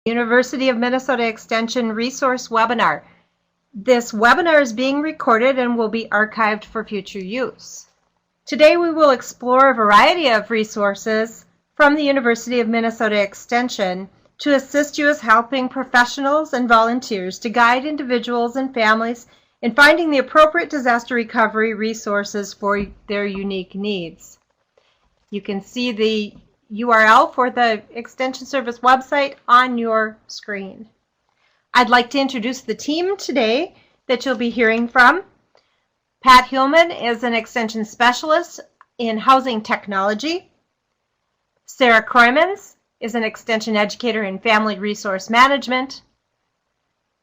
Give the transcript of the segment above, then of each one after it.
University of Minnesota Extension Resource Webinar. This webinar is being recorded and will be archived for future use. Today we will explore a variety of resources from the University of Minnesota Extension to assist you as helping professionals and volunteers to guide individuals and families in finding the appropriate disaster recovery resources for their unique needs. You can see the URL for the Extension Service website on your screen. I'd like to introduce the team today that you'll be hearing from. Pat Hillman is an Extension Specialist in Housing Technology. Sarah Kroymans is an Extension Educator in Family Resource Management.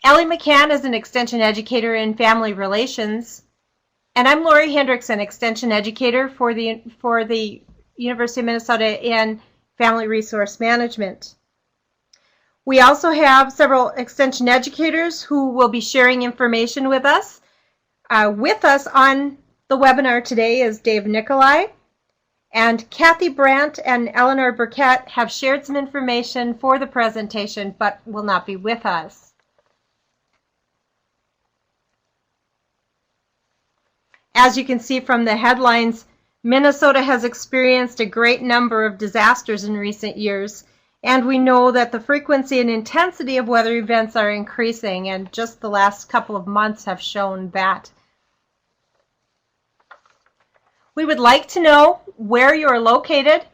Ellie McCann is an Extension Educator in Family Relations. And I'm Lori Hendrickson, Extension Educator for the University of Minnesota in Family Resource Management. We also have several Extension educators who will be sharing information with us. With us on the webinar today is Dave Nicolai, and Kathy Brandt and Eleanor Burkett have shared some information for the presentation but will not be with us. As you can see from the headlines, Minnesota has experienced a great number of disasters in recent years, and we know that the frequency and intensity of weather events are increasing, and just the last couple of months have shown that. We would like to know where you're located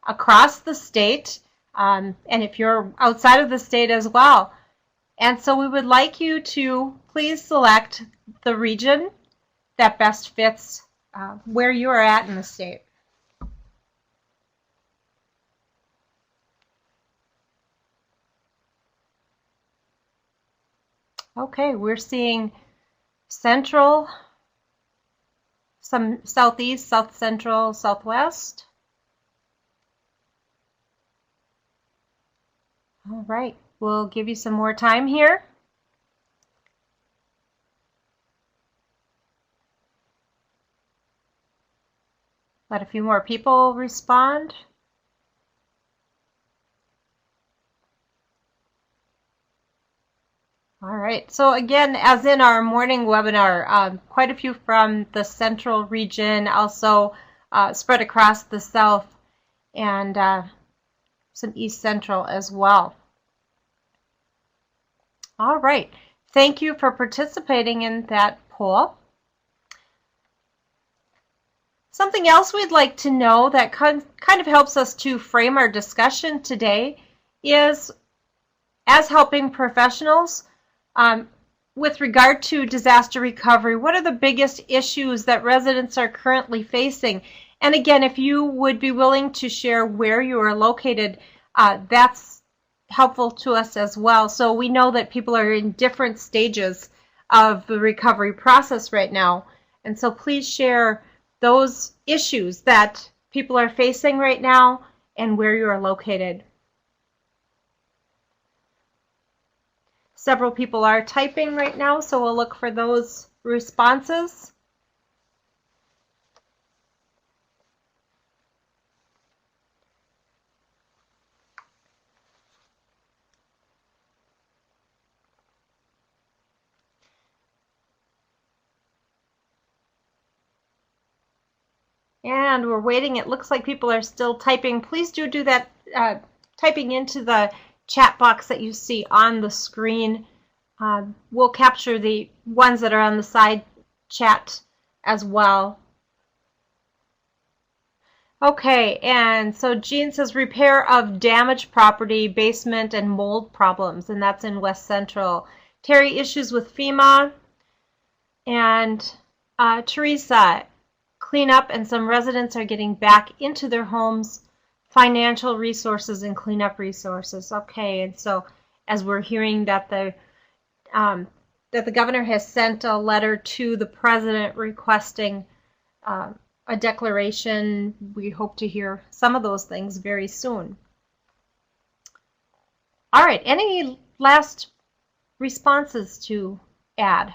across the state, and if you're outside of the state as well. And so we would like you to please select the region that best fits where you are at in the state. Okay, we're seeing central, some southeast, south central, southwest. All right, we'll give you some more time here. Let a few more people respond. All right, so again, as in our morning webinar, quite a few from the central region, also spread across the south, and some east central as well. All right, thank you for participating in that poll. Something else we'd like to know that kind of helps us to frame our discussion today is, as helping professionals, with regard to disaster recovery, what are the biggest issues that residents are currently facing? And again, if you would be willing to share where you are located, that's helpful to us as well. So we know that people are in different stages of the recovery process right now. And so please share those issues that people are facing right now and where you are located. Several people are typing right now, so we'll look for those responses. And we're waiting. It looks like people are still typing. Please do that typing into the chat box that you see on the screen. We'll capture the ones that are on the side chat as well. Okay, and so Jean says repair of damaged property, basement, and mold problems, and that's in West Central. Terry, issues with FEMA. And Teresa, cleanup, and some residents are getting back into their homes, financial resources and cleanup resources. Okay, and so as we're hearing that the governor has sent a letter to the president requesting a declaration, we hope to hear some of those things very soon. All right, any last responses to add?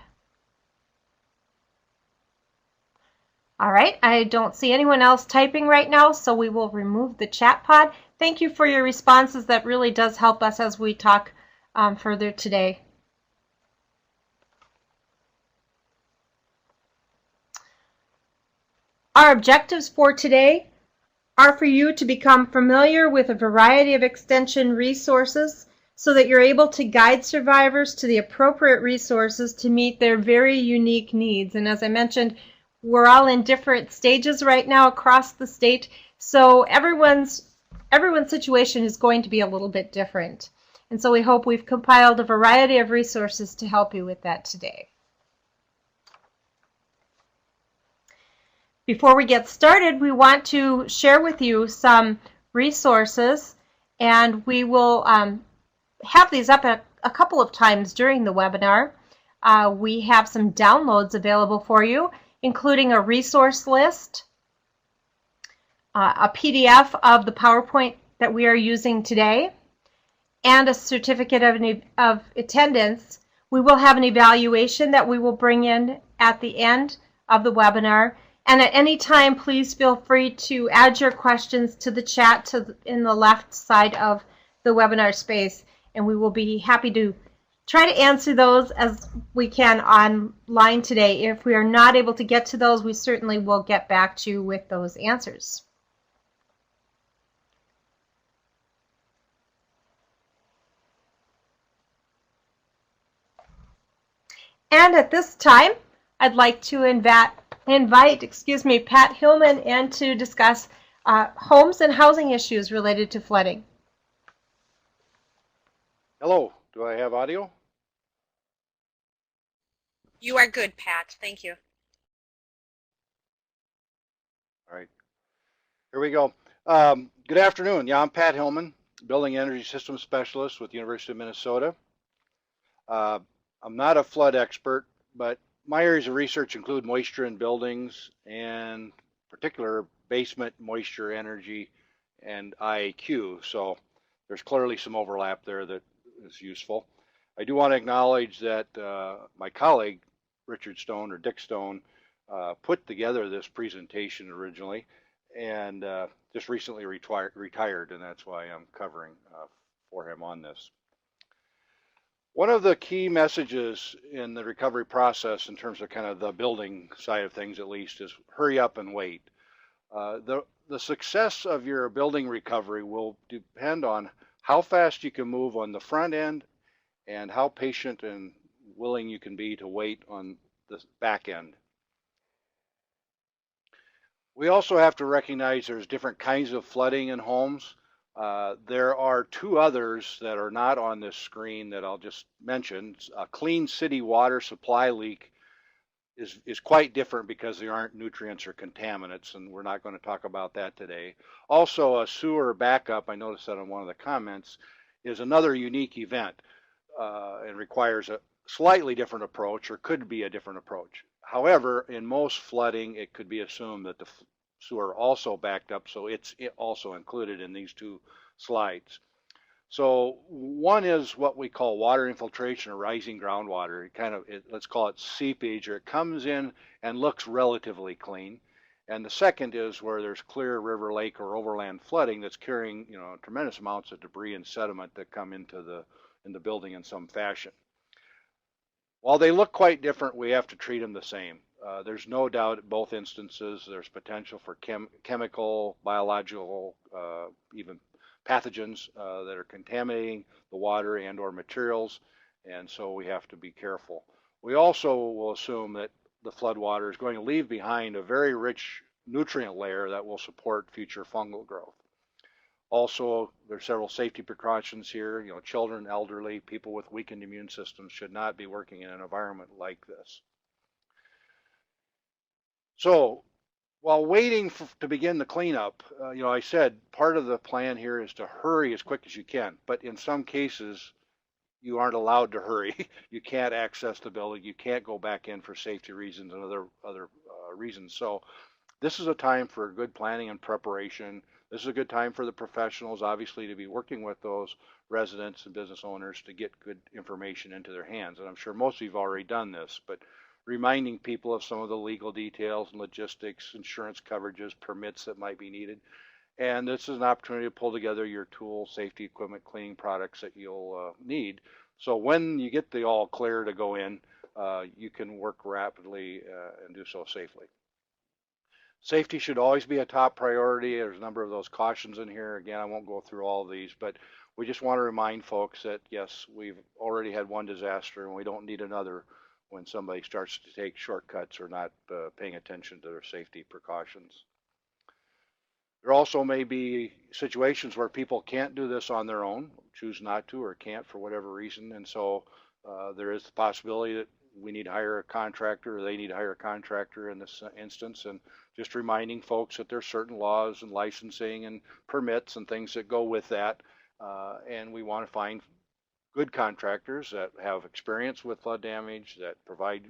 All right, I don't see anyone else typing right now, so we will remove the chat pod. Thank you for your responses. That really does help us as we talk further today. Our objectives for today are for you to become familiar with a variety of extension resources so that you're able to guide survivors to the appropriate resources to meet their very unique needs. And as I mentioned, we're all in different stages right now across the state, so everyone's situation is going to be a little bit different. And so we hope we've compiled a variety of resources to help you with that today. Before we get started, we want to share with you some resources, and we will have these up a couple of times during the webinar. We have some downloads available for you, including a resource list, a PDF of the PowerPoint that we are using today, and a certificate of attendance. We will have an evaluation that we will bring in at the end of the webinar. And at any time, please feel free to add your questions to the chat in the left side of the webinar space, and we will be happy to try to answer those as we can online today. If we are not able to get to those, we certainly will get back to you with those answers. And at this time, I'd like to invite Pat Hillman in to discuss homes and housing issues related to flooding. Hello, do I have audio? You are good, Pat. Thank you. All right, here we go. Good afternoon. Yeah, I'm Pat Hillman, Building Energy Systems Specialist with the University of Minnesota. I'm not a flood expert, but my areas of research include moisture in buildings and particular basement moisture energy and IAQ. So there's clearly some overlap there that is useful. I do want to acknowledge that my colleague, Richard Stone or Dick Stone, put together this presentation originally and just recently retired, and that's why I'm covering for him on this. One of the key messages in the recovery process, in terms of kind of the building side of things at least, is hurry up and wait. The success of your building recovery will depend on how fast you can move on the front end and how patient and willing you can be to wait on the back end. We also have to recognize there's different kinds of flooding in homes. There are two others that are not on this screen that I'll just mention. A clean city water supply leak is quite different because there aren't nutrients or contaminants, and we're not going to talk about that today. Also, a sewer backup, I noticed that on one of the comments, is another unique event and requires a slightly different approach, or could be a different approach. However, in most flooding, it could be assumed that the sewer also backed up, so it's also included in these two slides. So one is what we call water infiltration or rising groundwater. Let's call it seepage, or it comes in and looks relatively clean. And the second is where there's clear river, lake, or overland flooding that's carrying, tremendous amounts of debris and sediment that come into the building in some fashion. While they look quite different, we have to treat them the same. There's no doubt in both instances there's potential for chemical, biological, even pathogens that are contaminating the water and or materials, and so we have to be careful. We also will assume that the flood water is going to leave behind a very rich nutrient layer that will support future fungal growth. Also, there's several safety precautions here. Children, elderly, people with weakened immune systems should not be working in an environment like this. So, while waiting to begin the cleanup, I said part of the plan here is to hurry as quick as you can, but in some cases, you aren't allowed to hurry. You can't access the building. You can't go back in for safety reasons and other reasons. So, this is a time for good planning and preparation. This is a good time for the professionals, obviously, to be working with those residents and business owners to get good information into their hands. And I'm sure most of you have already done this, but reminding people of some of the legal details and logistics, insurance coverages, permits that might be needed, And this is an opportunity to pull together your tool, safety equipment, cleaning products that you'll need. So when you get the all clear to go in, you can work rapidly and do so safely. Safety should always be a top priority. There's a number of those cautions in here. Again, I won't go through all of these, but we just want to remind folks that yes, we've already had one disaster and we don't need another when somebody starts to take shortcuts or not paying attention to their safety precautions. There also may be situations where people can't do this on their own, choose not to, or can't for whatever reason, and so there is the possibility that we need to hire a contractor, or they need to hire a contractor in this instance, and just reminding folks that there's certain laws and licensing and permits and things that go with that, and we want to find good contractors that have experience with flood damage, that provide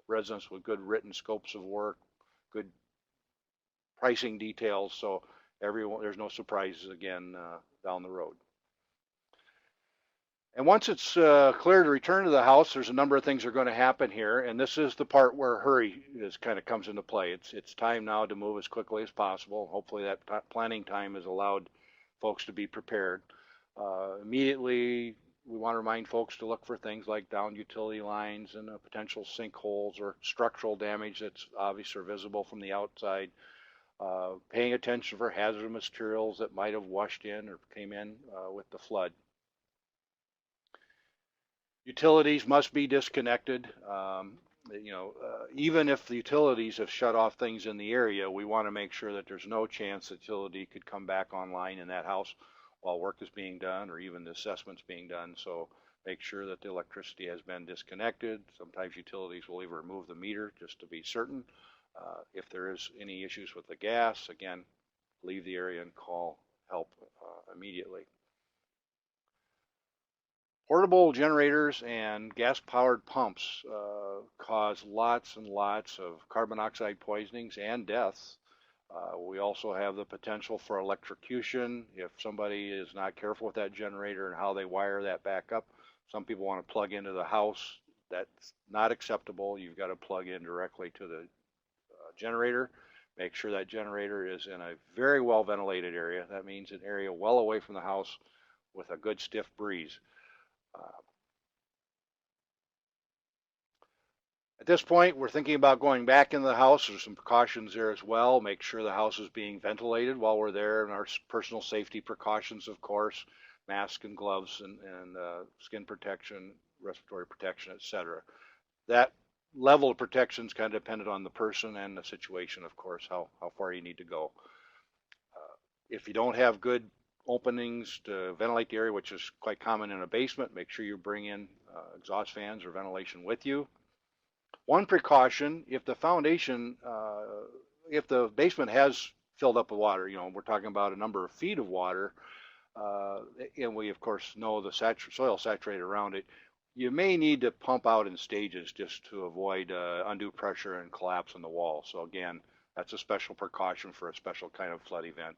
residents with good written scopes of work, good pricing details, so there's no surprises again down the road. And once it's clear to return to the house, there's a number of things that are going to happen here, and this is the part where hurry kind of comes into play. It's time now to move as quickly as possible. Hopefully that planning time has allowed folks to be prepared. Immediately, we want to remind folks to look for things like downed utility lines and potential sinkholes or structural damage that's obvious or visible from the outside. Paying attention for hazardous materials that might have washed in or came in with the flood. Utilities must be disconnected. Even if the utilities have shut off things in the area, we want to make sure that there's no chance the utility could come back online in that house while work is being done or even the assessment's being done. So make sure that the electricity has been disconnected. Sometimes utilities will even remove the meter just to be certain. If there is any issues with the gas, again, leave the area and call help immediately. Portable generators and gas-powered pumps cause lots and lots of carbon monoxide poisonings and deaths. We also have the potential for electrocution if somebody is not careful with that generator and how they wire that back up. Some people want to plug into the house. That's not acceptable. You've got to plug in directly to the generator. Make sure that generator is in a very well ventilated area. That means an area well away from the house with a good stiff breeze. At this point, we're thinking about going back into the house. There's some precautions there as well. Make sure the house is being ventilated while we're there, and our personal safety precautions, of course, masks and gloves and skin protection, respiratory protection, etc. That level of protection is kind of dependent on the person and the situation, of course, how far you need to go. If you don't have good openings to ventilate the area, which is quite common in a basement, make sure you bring in exhaust fans or ventilation with you. One precaution, if the foundation, if the basement has filled up with water, we're talking about a number of feet of water, and we of course know the soil saturated around it, you may need to pump out in stages just to avoid undue pressure and collapse on the wall. So again, that's a special precaution for a special kind of flood event.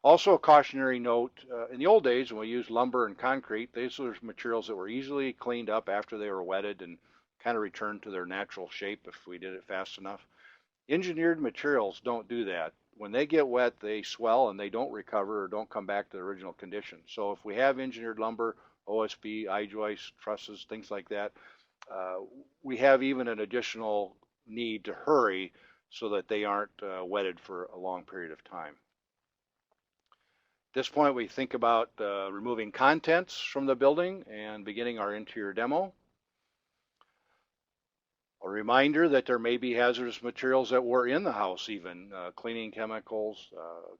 Also a cautionary note, in the old days when we used lumber and concrete, these were materials that were easily cleaned up after they were wetted and kind of returned to their natural shape if we did it fast enough. Engineered materials don't do that. When they get wet, they swell and they don't recover or don't come back to the original condition. So if we have engineered lumber, OSB, I-joists, trusses, things like that, we have even an additional need to hurry so that they aren't wetted for a long period of time. At this point, we think about removing contents from the building and beginning our interior demo. A reminder that there may be hazardous materials that were in the house even, cleaning chemicals,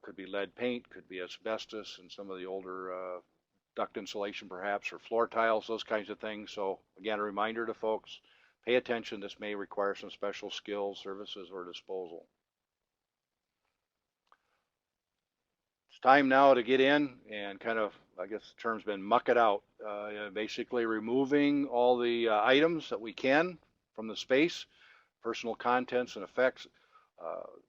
could be lead paint, could be asbestos and some of the older duct insulation perhaps, or floor tiles, those kinds of things. So again, a reminder to folks, pay attention, this may require some special skills, services, or disposal. It's time now to get in and kind of, I guess the term's been muck it out, basically removing all the items that we can from the space, personal contents and effects.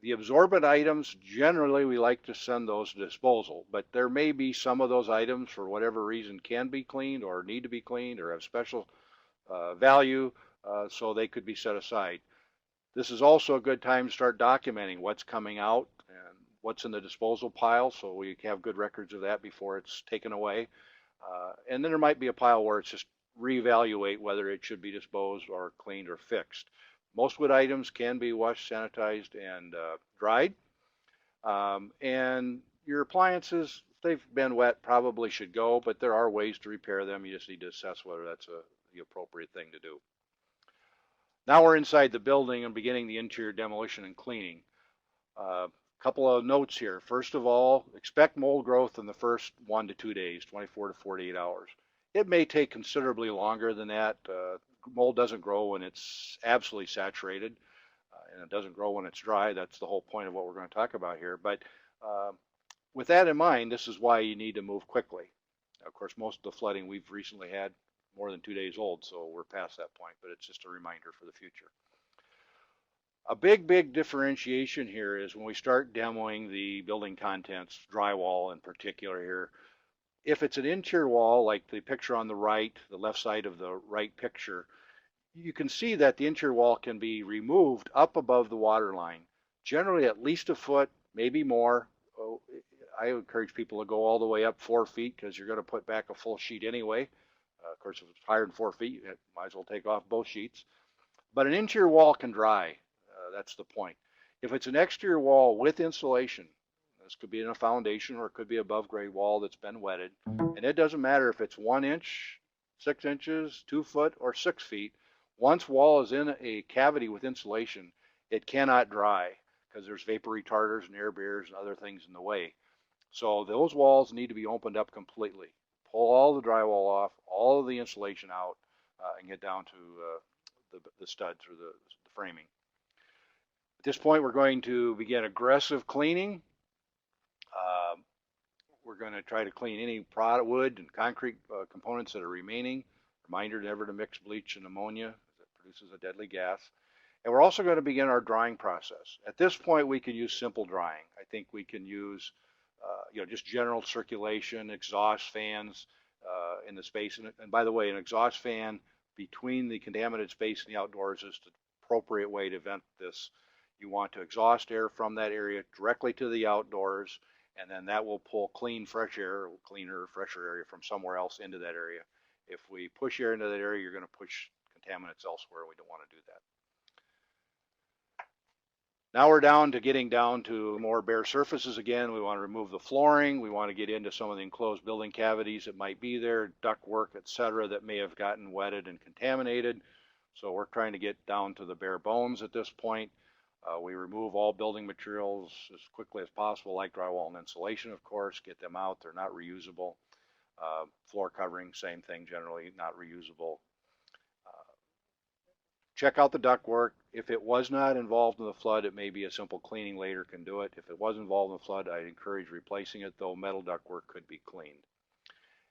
The absorbent items, generally we like to send those to disposal, but there may be some of those items for whatever reason can be cleaned or need to be cleaned or have special value, so they could be set aside. This is also a good time to start documenting what's coming out and what's in the disposal pile, so we have good records of that before it's taken away. And then there might be a pile where it's just reevaluate whether it should be disposed or cleaned or fixed. Most wood items can be washed, sanitized, and dried. And your appliances, if they've been wet, probably should go, but there are ways to repair them. You just need to assess whether that's the appropriate thing to do. Now we're inside the building and beginning the interior demolition and cleaning. Couple of notes here. First of all, expect mold growth in the first 1 to 2 days, 24 to 48 hours. It may take considerably longer than that. Mold doesn't grow when it's absolutely saturated, and it doesn't grow when it's dry. That's the whole point of what we're going to talk about here. But with that in mind, this is why you need to move quickly. Of course, most of the flooding we've recently had more than 2 days old, so we're past that point, but it's just a reminder for the future. A big differentiation here is when we start demoing the building contents, drywall in particular here. If it's an interior wall, like the picture on the right, the left side of the right picture, you can see that the interior wall can be removed up above the water line, generally at least a foot, maybe more. I encourage people to go all the way up 4 feet because you're going to put back a full sheet anyway. Of course, if it's higher than 4 feet, you might as well take off both sheets. But an interior wall can dry. That's the point. If it's an exterior wall with insulation, this could be in a foundation or it could be above grade wall that's been wetted, and it doesn't matter if it's 1 inch, 6 inches, 2 foot, or 6 feet. Once wall is in a cavity with insulation, it cannot dry because there's vapor retarders and air barriers and other things in the way. So those walls need to be opened up completely. Pull all the drywall off, all of the insulation out, and get down to the studs or the framing. At this point, we're going to begin aggressive cleaning. We're going to try to clean any wood and concrete components that are remaining. Reminder never to mix bleach and ammonia, as it produces a deadly gas. And we're also going to begin our drying process. At this point, we can use simple drying. I think we can use just general circulation, exhaust fans in the space. And by the way, an exhaust fan between the contaminated space and the outdoors is the appropriate way to vent this. You want to exhaust air from that area directly to the outdoors, and then that will pull clean, fresh air, cleaner, fresher area from somewhere else into that area. If we push air into that area, you're going to push contaminants elsewhere. We don't want to do that. Now we're getting down to more bare surfaces again. We want to remove the flooring. We want to get into some of the enclosed building cavities that might be there, ductwork, etc., that may have gotten wetted and contaminated. So we're trying to get down to the bare bones at this point. We remove all building materials as quickly as possible, like drywall and insulation, of course. Get them out. They're not reusable. Floor covering, same thing, generally not reusable. Check out the ductwork. If it was not involved in the flood, it may be a simple cleaning later can do it. If it was involved in the flood, I'd encourage replacing it, though metal ductwork could be cleaned.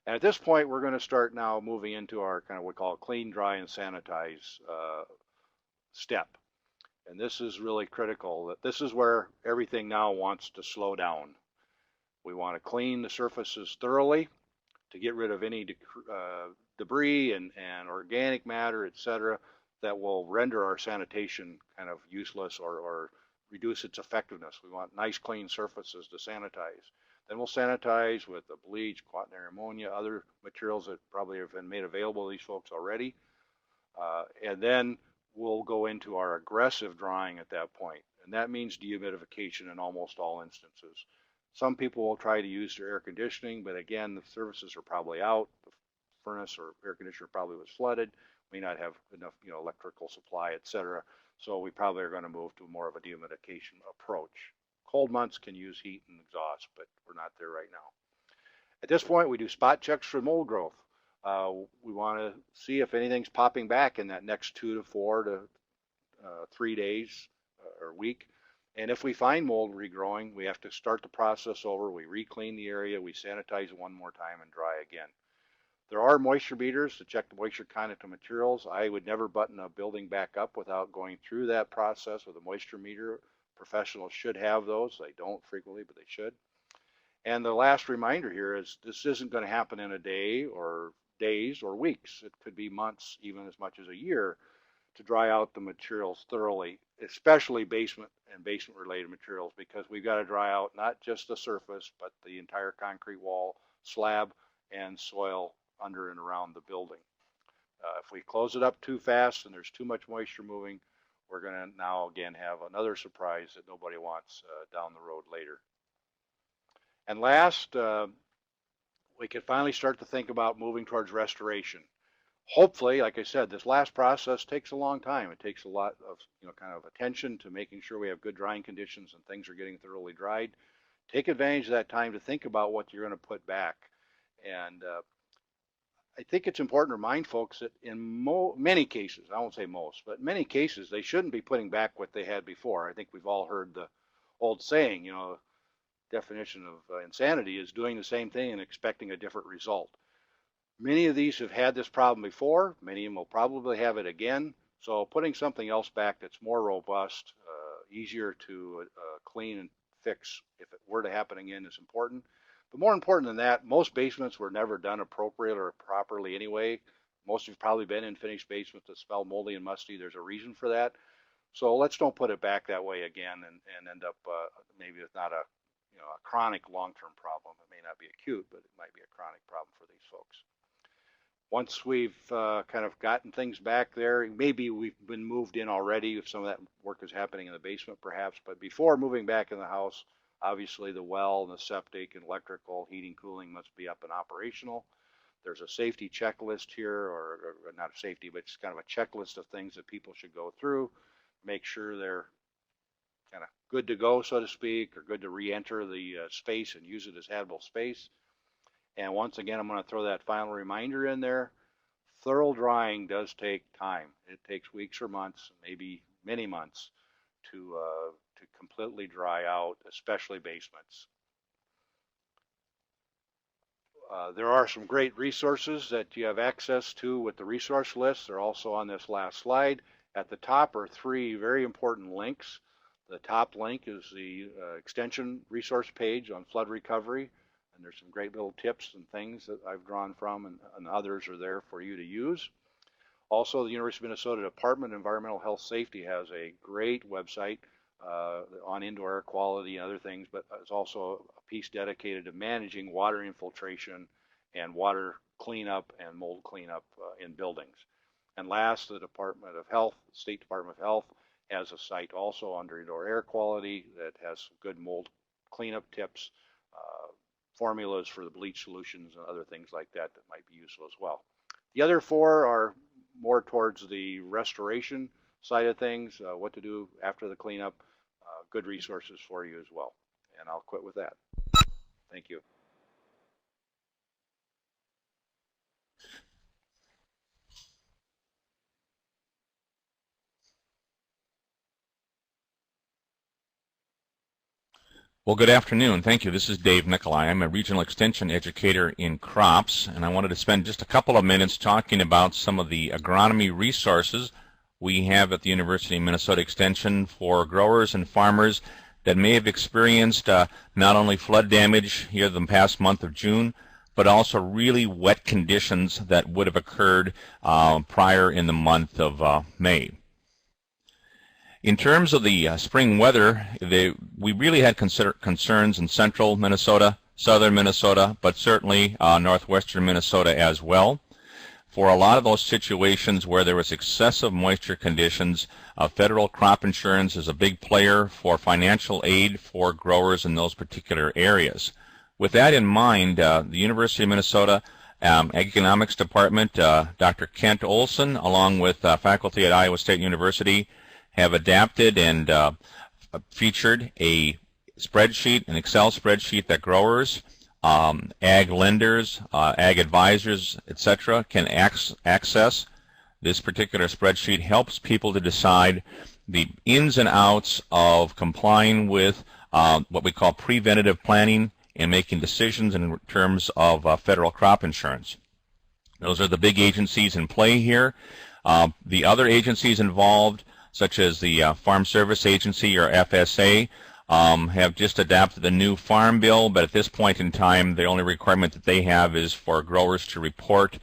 And at this point, we're going to start now moving into our kind of what we call clean, dry, and sanitize step. And this is really critical. That this is where everything now wants to slow down. We want to clean the surfaces thoroughly to get rid of any debris and organic matter, etc., that will render our sanitation kind of useless or reduce its effectiveness. We want nice, clean surfaces to sanitize. Then we'll sanitize with the bleach, quaternary ammonia, other materials that probably have been made available to these folks already. And then we'll go into our aggressive drying at that point. And that means dehumidification in almost all instances. Some people will try to use their air conditioning, but again, the services are probably out. The furnace or air conditioner probably was flooded. May not have enough, electrical supply, etc. So we probably are going to move to more of a dehumidification approach. Cold months can use heat and exhaust, but we're not there right now. At this point, we do spot checks for mold growth. We want to see if anything's popping back in that next 2 to 4 to 3 days or week. And if we find mold regrowing, we have to start the process over. We re-clean the area, we sanitize it one more time, and dry again. There are moisture meters to check the moisture content of materials. I would never button a building back up without going through that process with a moisture meter. Professionals should have those. They don't frequently, but they should. And the last reminder here is this isn't going to happen in a day or days or weeks. It could be months, even as much as a year, to dry out the materials thoroughly, especially basement and basement related materials, because we've got to dry out not just the surface, but the entire concrete wall, slab, and soil under and around the building. If we close it up too fast and there's too much moisture moving, we're going to now again have another surprise that nobody wants down the road later. And last, we can finally start to think about moving towards restoration. Hopefully, like I said, this last process takes a long time. It takes a lot of, kind of attention to making sure we have good drying conditions and things are getting thoroughly dried. Take advantage of that time to think about what you're going to put back. And I think it's important to remind folks that in many cases, I won't say most, but in many cases, they shouldn't be putting back what they had before. I think we've all heard the old saying, definition of insanity is doing the same thing and expecting a different result. Many of these have had this problem before. Many of them will probably have it again. So putting something else back that's more robust, easier to clean and fix if it were to happen again is important. But more important than that, most basements were never done appropriately or properly anyway. Most of you have probably been in finished basements that smell moldy and musty. There's a reason for that. So let's don't put it back that way again and end up maybe with not a chronic long-term problem. It may not be acute, but it might be a chronic problem for these folks. Once we've kind of gotten things back there, maybe we've been moved in already if some of that work is happening in the basement perhaps, but before moving back in the house, obviously the well and the septic and electrical, heating, cooling must be up and operational. There's a safety checklist here, or not a safety, but it's kind of a checklist of things that people should go through, make sure they're kind of good to go, so to speak, or good to re-enter the space and use it as habitable space. And once again, I'm going to throw that final reminder in there. Thorough drying does take time. It takes weeks or months, maybe many months, to completely dry out, especially basements. There are some great resources that you have access to with the resource list. They're also on this last slide. At the top are 3 very important links. The top link is the extension resource page on flood recovery. And there's some great little tips and things that I've drawn from, and others are there for you to use. Also, the University of Minnesota Department of Environmental Health Safety has a great website on indoor air quality and other things, but it's also a piece dedicated to managing water infiltration and water cleanup and mold cleanup in buildings. And last, the Department of Health, State Department of Health, has a site also under indoor air quality that has good mold cleanup tips, formulas for the bleach solutions and other things like that that might be useful as well. The other 4 are more towards the restoration side of things, what to do after the cleanup, good resources for you as well. And I'll quit with that. Thank you. Well, good afternoon. Thank you. This is Dave Nicolai. I'm a regional extension educator in crops, and I wanted to spend just a couple of minutes talking about some of the agronomy resources we have at the University of Minnesota Extension for growers and farmers that may have experienced not only flood damage here the past month of June, but also really wet conditions that would have occurred prior in the month of May. In terms of the spring weather, we really had concerns in central Minnesota, southern Minnesota, but certainly northwestern Minnesota as well. For a lot of those situations where there was excessive moisture conditions, federal crop insurance is a big player for financial aid for growers in those particular areas. With that in mind, the University of Minnesota Economics Department, Dr. Kent Olson, along with faculty at Iowa State University, have adapted and featured a spreadsheet, an Excel spreadsheet that growers, ag lenders, ag advisors, etc. can access. This particular spreadsheet helps people to decide the ins and outs of complying with what we call preventative planning and making decisions in terms of federal crop insurance. Those are the big agencies in play here. The other agencies involved, such as the Farm Service Agency, or FSA, have just adopted the new Farm Bill, but at this point in time, the only requirement that they have is for growers to report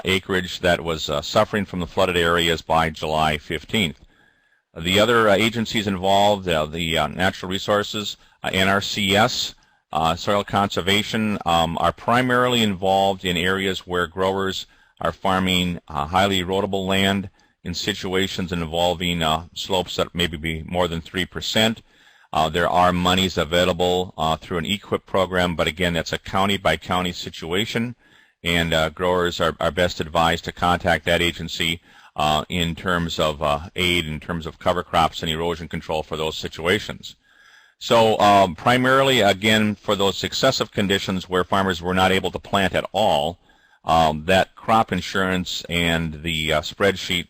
acreage that was suffering from the flooded areas by July 15th. The other agencies involved, the Natural Resources, NRCS, Soil Conservation, are primarily involved in areas where growers are farming highly erodible land in situations involving slopes that maybe be more than 3%. There are monies available through an EQIP program, but again, that's a county-by-county situation, and growers are best advised to contact that agency in terms of aid, in terms of cover crops and erosion control for those situations. So primarily, again, for those successive conditions where farmers were not able to plant at all, that crop insurance and the spreadsheet,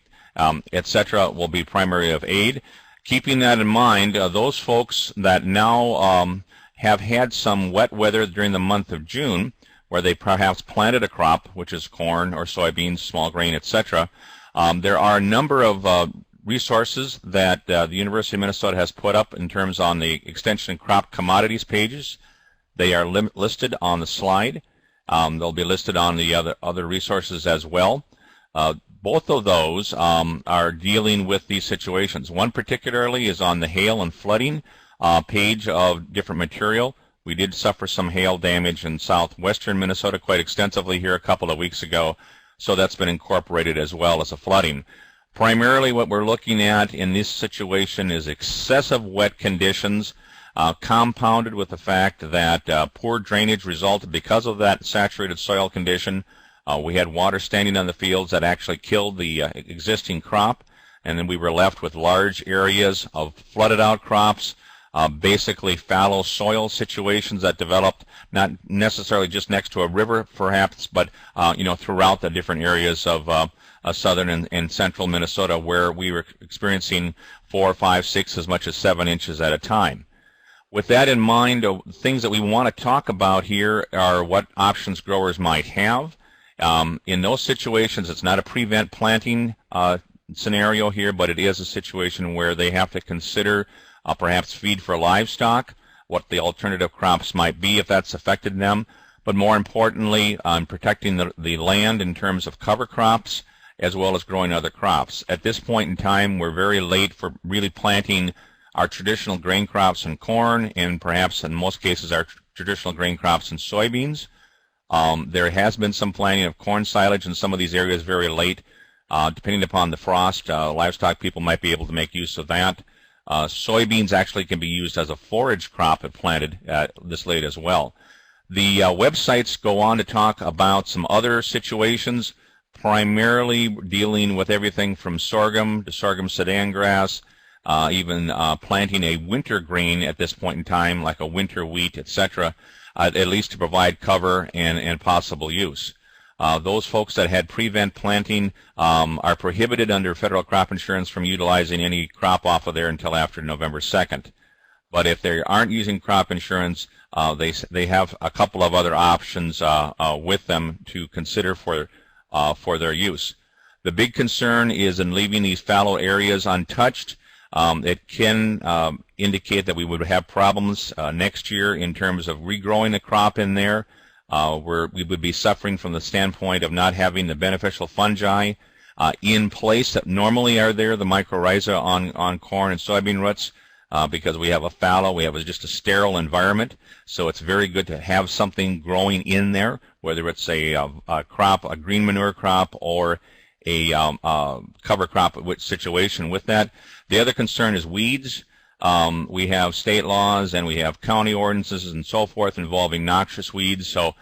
etc., will be primary of aid. Keeping that in mind, those folks that now have had some wet weather during the month of June, where they perhaps planted a crop, which is corn or soybeans, small grain, etc., there are a number of resources that the University of Minnesota has put up in terms on the extension and crop commodities pages. They are listed on the slide. They'll be listed on the other resources as well. Both of those are dealing with these situations. One particularly is on the hail and flooding page of different material. We did suffer some hail damage in southwestern Minnesota quite extensively here a couple of weeks ago, so that's been incorporated as well as a flooding. Primarily what we're looking at in this situation is excessive wet conditions, compounded with the fact that poor drainage resulted because of that saturated soil condition. We had water standing on the fields that actually killed the existing crop, and then we were left with large areas of flooded out crops, basically fallow soil situations that developed not necessarily just next to a river perhaps, but throughout the different areas of southern and central Minnesota, where we were experiencing 4, 5, 6, as much as 7 inches at a time. With that in mind, things that we want to talk about here are what options growers might have. In those situations, it's not a prevent planting scenario here, but it is a situation where they have to consider perhaps feed for livestock, what the alternative crops might be if that's affected them, but more importantly, protecting the land in terms of cover crops as well as growing other crops. At this point in time, we're very late for really planting our traditional grain crops and corn, and perhaps in most cases our traditional grain crops and soybeans. There has been some planting of corn silage in some of these areas very late. Depending upon the frost, livestock people might be able to make use of that. Soybeans actually can be used as a forage crop if planted this late as well. The websites go on to talk about some other situations, primarily dealing with everything from sorghum to sorghum sudan grass, even planting a winter grain at this point in time, like a winter wheat, etc., at least to provide cover and possible use. Those folks that had prevent planting are prohibited under federal crop insurance from utilizing any crop off of there until after November 2nd. But if they aren't using crop insurance, they have a couple of other options with them to consider for their use. The big concern is in leaving these fallow areas untouched. It can indicate that we would have problems next year in terms of regrowing the crop in there, where we would be suffering from the standpoint of not having the beneficial fungi in place that normally are there, the mycorrhiza on corn and soybean roots, because we have a fallow, we have just a sterile environment. So it's very good to have something growing in there, whether it's a crop, a green manure crop, or a cover crop situation with that. The other concern is weeds. We have state laws and we have county ordinances and so forth involving noxious weeds. So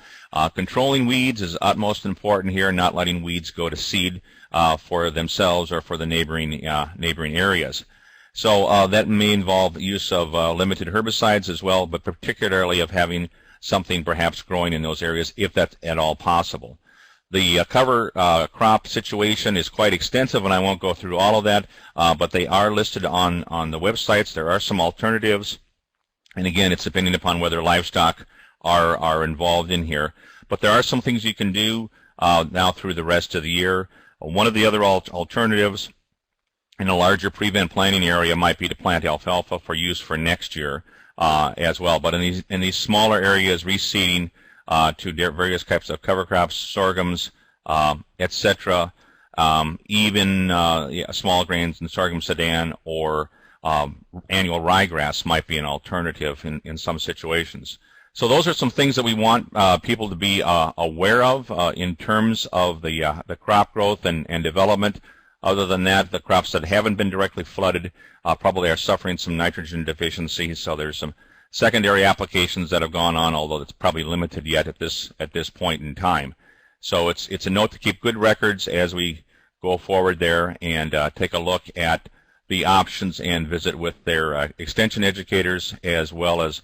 controlling weeds is utmost important here, not letting weeds go to seed for themselves or for the neighboring areas. So that may involve use of limited herbicides as well, but particularly of having something perhaps growing in those areas if that's at all possible. The cover crop situation is quite extensive, and I won't go through all of that, but they are listed on the websites. There are some alternatives, and again, it's depending upon whether livestock are involved in here. But there are some things you can do now through the rest of the year. One of the other alternatives in a larger prevent planting area might be to plant alfalfa for use for next year as well. But in these smaller areas, reseeding to various types of cover crops, sorghums, etc. Even small grains and sorghum sudan or annual ryegrass might be an alternative in some situations. So those are some things that we want people to be aware of in terms of the crop growth and development. Other than that, the crops that haven't been directly flooded probably are suffering some nitrogen deficiency. So there's some secondary applications that have gone on, although it's probably limited yet at this point in time. So it's a note to keep good records as we go forward there and take a look at the options and visit with their extension educators as well as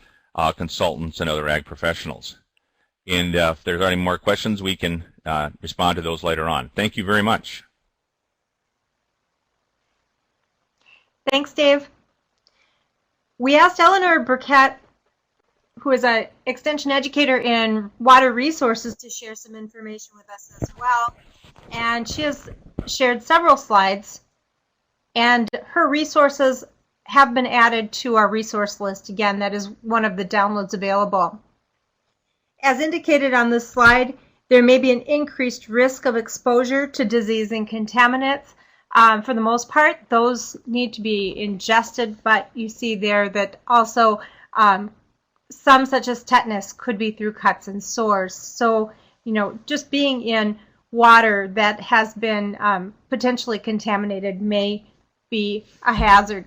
consultants and other ag professionals. And if there's any more questions, we can respond to those later on. Thank you very much. Thanks, Dave. We asked Eleanor Burkett, who is an extension educator in water resources, to share some information with us as well. And she has shared several slides, and her resources have been added to our resource list. Again, that is one of the downloads available. As indicated on this slide, there may be an increased risk of exposure to disease and contaminants. For the most part, those need to be ingested, but you see there that also some, such as tetanus, could be through cuts and sores. So, just being in water that has been potentially contaminated may be a hazard.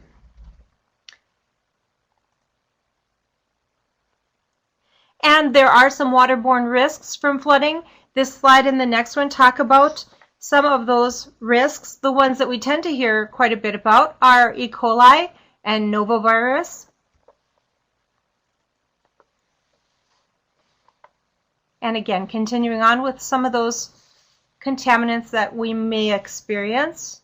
And there are some waterborne risks from flooding. This slide and the next one talk about some of those risks. The ones that we tend to hear quite a bit about are E. coli and novovirus. And again, continuing on with some of those contaminants that we may experience.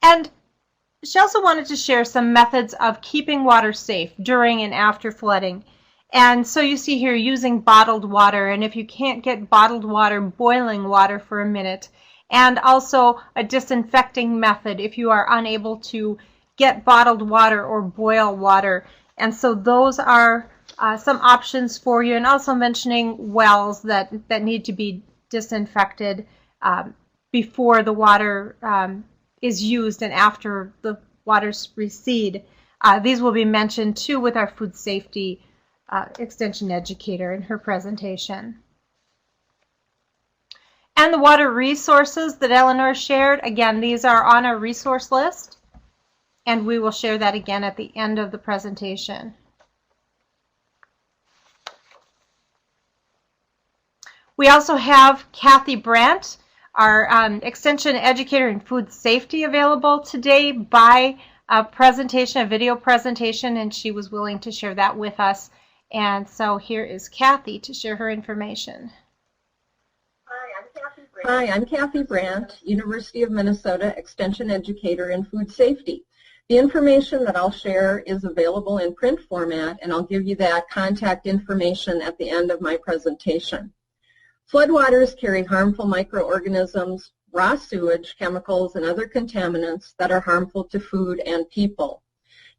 And she also wanted to share some methods of keeping water safe during and after flooding. And so you see here using bottled water, and if you can't get bottled water, boiling water for a minute. And also a disinfecting method if you are unable to get bottled water or boil water. And so those are some options for you, and also mentioning wells that need to be disinfected before the water is used and after the waters recede. These will be mentioned too with our food safety extension educator in her presentation. And the water resources that Eleanor shared, again, these are on our resource list, and we will share that again at the end of the presentation. We also have Kathy Brandt, our extension educator in food safety, available today by a video presentation, and she was willing to share that with us. And so here is Kathy to share her information. Hi, I'm Kathy Brandt, University of Minnesota extension educator in food safety. The information that I'll share is available in print format, and I'll give you that contact information at the end of my presentation. Floodwaters carry harmful microorganisms, raw sewage, chemicals, and other contaminants that are harmful to food and people.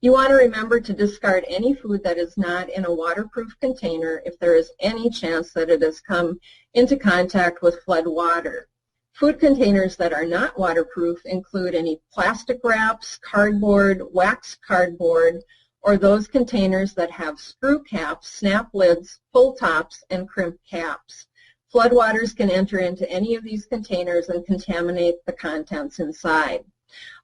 You want to remember to discard any food that is not in a waterproof container if there is any chance that it has come into contact with flood water. Food containers that are not waterproof include any plastic wraps, cardboard, wax cardboard, or those containers that have screw caps, snap lids, pull tops, and crimp caps. Floodwaters can enter into any of these containers and contaminate the contents inside.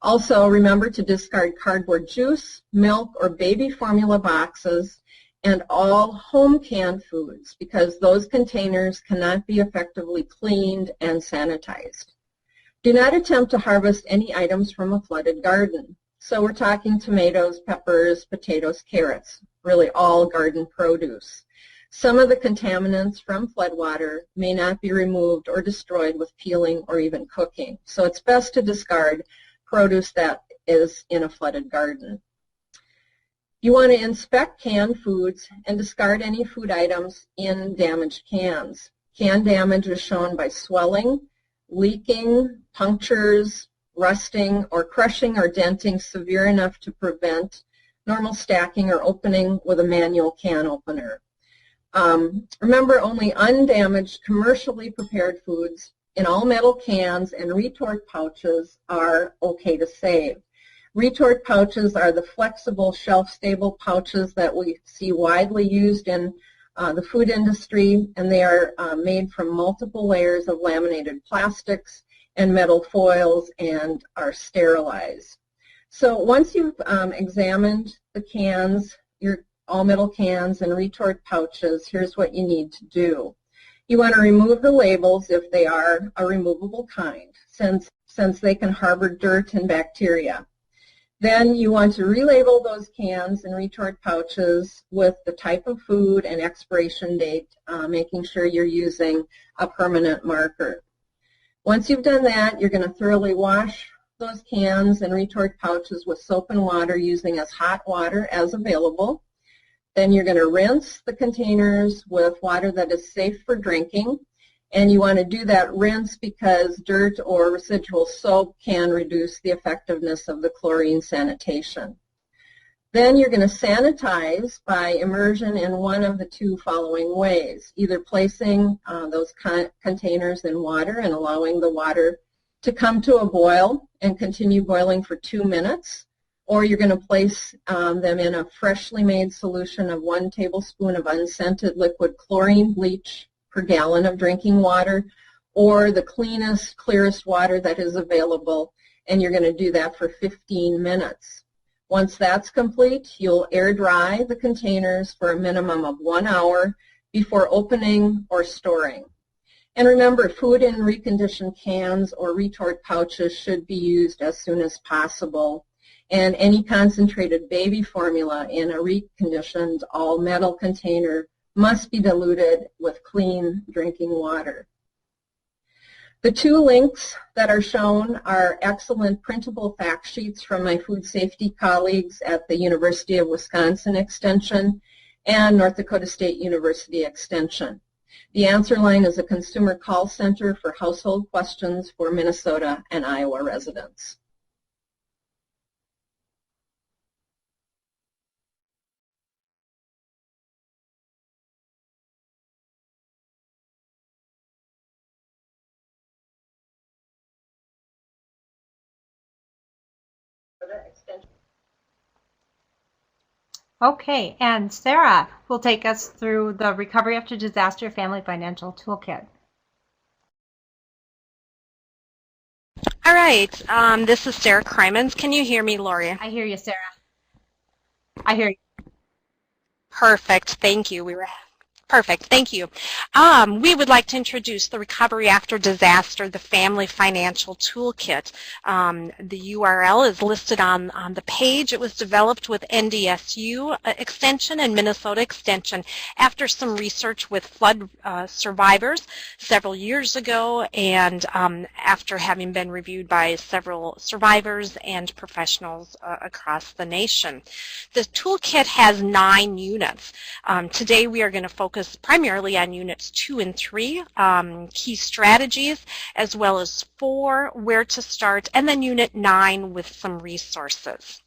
Also, remember to discard cardboard juice, milk, or baby formula boxes, and all home canned foods, because those containers cannot be effectively cleaned and sanitized. Do not attempt to harvest any items from a flooded garden. So we're talking tomatoes, peppers, potatoes, carrots, really all garden produce. Some of the contaminants from floodwater may not be removed or destroyed with peeling or even cooking. So it's best to discard produce that is in a flooded garden. You want to inspect canned foods and discard any food items in damaged cans. Can damage is shown by swelling, leaking, punctures, rusting, or crushing or denting severe enough to prevent normal stacking or opening with a manual can opener. Remember, only undamaged, commercially prepared foods in all metal cans and retort pouches are okay to save. Retort pouches are the flexible, shelf-stable pouches that we see widely used in the food industry, and they are made from multiple layers of laminated plastics and metal foils and are sterilized. So once you've examined the cans, your all-metal cans and retort pouches, here's what you need to do. You want to remove the labels if they are a removable kind, since they can harbor dirt and bacteria. Then you want to relabel those cans and retort pouches with the type of food and expiration date, making sure you're using a permanent marker. Once you've done that, you're going to thoroughly wash those cans and retort pouches with soap and water, using as hot water as available. Then you're going to rinse the containers with water that is safe for drinking. And you want to do that rinse because dirt or residual soap can reduce the effectiveness of the chlorine sanitation. Then you're going to sanitize by immersion in one of the two following ways, either placing those containers in water and allowing the water to come to a boil and continue boiling for 2 minutes, or you're going to place them in a freshly made solution of 1 tablespoon of unscented liquid chlorine bleach per gallon of drinking water, or the cleanest, clearest water that is available, and you're going to do that for 15 minutes. Once that's complete, you'll air dry the containers for a minimum of 1 hour before opening or storing. And remember, food in reconditioned cans or retort pouches should be used as soon as possible. And any concentrated baby formula in a reconditioned all-metal container must be diluted with clean drinking water. The 2 links that are shown are excellent printable fact sheets from my food safety colleagues at the University of Wisconsin Extension and North Dakota State University Extension. The answer line is a consumer call center for household questions for Minnesota and Iowa residents. Okay, and Sarah will take us through the Recovery After Disaster Family Financial Toolkit. All right, this is Sarah Krymans. Can you hear me, Lori? I hear you, Sarah. I hear you. Perfect, thank you. Perfect, thank you. We would like to introduce the Recovery After Disaster, the Family Financial Toolkit. The URL is listed on the page. It was developed with NDSU Extension and Minnesota Extension after some research with flood survivors several years ago, and after having been reviewed by several survivors and professionals across the nation. The toolkit has 9 units. Today we are going to focus primarily on units 2 and 3, key strategies, as well as 4, where to start, and then unit 9 with some resources.